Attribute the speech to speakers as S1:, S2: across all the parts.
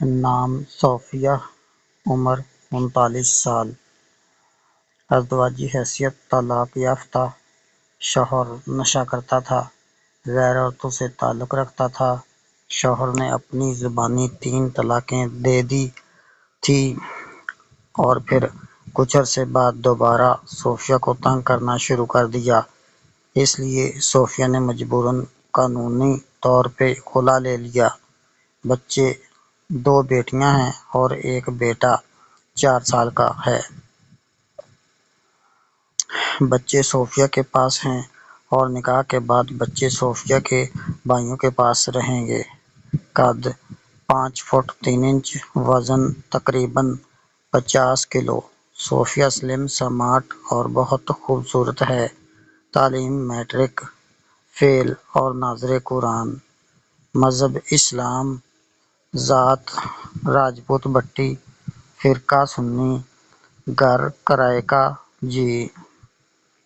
S1: نام صوفیہ، عمر 39 سال، ازدواجی حیثیت طلاق یافتہ، شوہر نشہ کرتا تھا، غیر عورتوں سے تعلق رکھتا تھا۔ شوہر نے اپنی زبانی 3 طلاقیں دے دی تھی اور پھر کچھ عرصے بعد دوبارہ صوفیہ کو تنگ کرنا شروع کر دیا۔ اس لیے صوفیہ نے مجبوراً قانونی طور پہ خلا لے لیا۔ بچے 2 بیٹیاں ہیں اور 1 بیٹا 4 سال کا ہے۔ بچے صوفیہ کے پاس ہیں اور نکاح کے بعد بچے صوفیہ کے بھائیوں کے پاس رہیں گے۔ قد 5 فٹ 3 انچ، وزن تقریباً 50 کلو۔ صوفیہ سلم، سمارٹ اور بہت خوبصورت ہے۔ تعلیم میٹرک فیل اور ناظر قرآن۔ مذہب اسلام۔ ذات راجپوت بھٹی، فرقہ سنی۔ گھر کرائے کا جی۔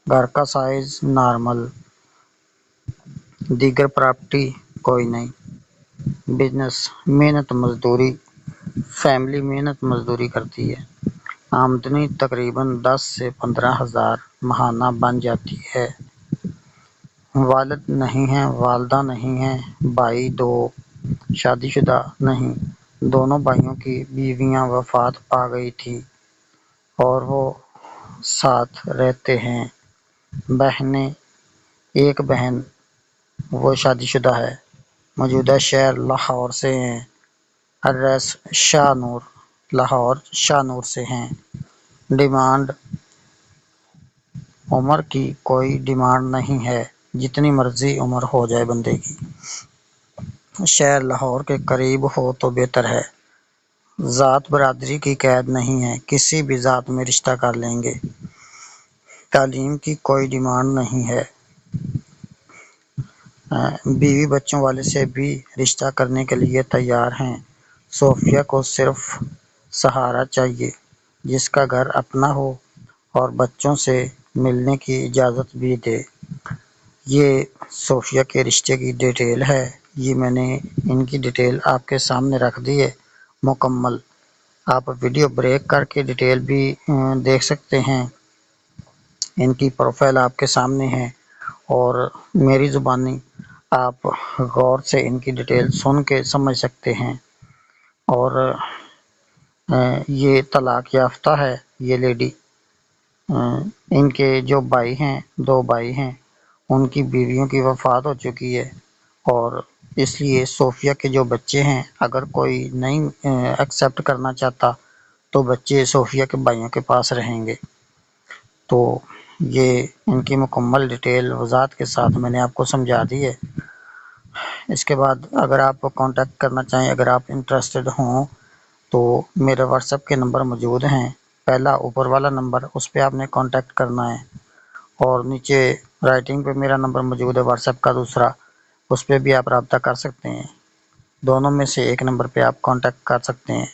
S1: گھر کا سائز نارمل۔ دیگر پراپرٹی کوئی نہیں۔ بزنس محنت مزدوری۔ فیملی محنت مزدوری کرتی ہے۔ آمدنی تقریباً 10 سے 15 ہزار ماہانہ بن جاتی ہے۔ والد نہیں ہیں، والدہ نہیں ہیں۔ بھائی 2، شادی شدہ نہیں۔ دونوں بھائیوں کی بیویاں وفات پا گئی تھیں اور وہ ساتھ رہتے ہیں۔ بہنیں، 1 بہن، وہ شادی شدہ ہے۔ موجودہ شہر لاہور سے ہیں۔ ایڈریس شاہ نور، لاہور شاہ نور سے ہیں۔ ڈیمانڈ، عمر کی کوئی ڈیمانڈ نہیں ہے، جتنی مرضی عمر ہو جائے بندے کی۔ شہر لاہور کے قریب ہو تو بہتر ہے۔ ذات برادری کی قید نہیں ہے، کسی بھی ذات میں رشتہ کر لیں گے۔ تعلیم کی کوئی ڈیمانڈ نہیں ہے۔ بیوی بچوں والے سے بھی رشتہ کرنے کے لیے تیار ہیں۔ صوفیہ کو صرف سہارا چاہیے، جس کا گھر اپنا ہو اور بچوں سے ملنے کی اجازت بھی دے۔ یہ صوفیہ کے رشتے کی ڈیٹیل ہے۔ یہ میں نے ان کی ڈیٹیل آپ کے سامنے رکھ دی ہے مکمل۔ آپ ویڈیو بریک کر کے ڈیٹیل بھی دیکھ سکتے ہیں۔ ان کی پروفائل آپ کے سامنے ہے اور میری زبانی آپ غور سے ان کی ڈیٹیل سن کے سمجھ سکتے ہیں۔ اور یہ طلاق یافتہ ہے یہ لیڈی۔ ان کے جو بھائی ہیں، 2 بھائی ہیں، ان کی بیویوں کی وفات ہو چکی ہے اور اس لیے صوفیہ کے جو بچے ہیں، اگر کوئی نہیں ایکسیپٹ کرنا چاہتا تو بچے صوفیہ کے بھائیوں کے پاس رہیں گے۔ تو یہ ان کی مکمل ڈیٹیل وضاحت کے ساتھ میں نے آپ کو سمجھا دی ہے۔ اس کے بعد اگر آپ کانٹیکٹ کرنا چاہیں، اگر آپ انٹرسٹڈ ہوں تو میرے واٹس ایپ کے نمبر موجود ہیں۔ پہلا اوپر والا نمبر، اس پہ آپ نے کانٹیکٹ کرنا ہے، اور نیچے رائٹنگ پہ میرا نمبر موجود ہے واٹس ایپ کا دوسرا، اس پہ بھی آپ رابطہ کر سکتے ہیں۔ دونوں میں سے ایک نمبر پہ آپ کانٹیکٹ کر سکتے ہیں۔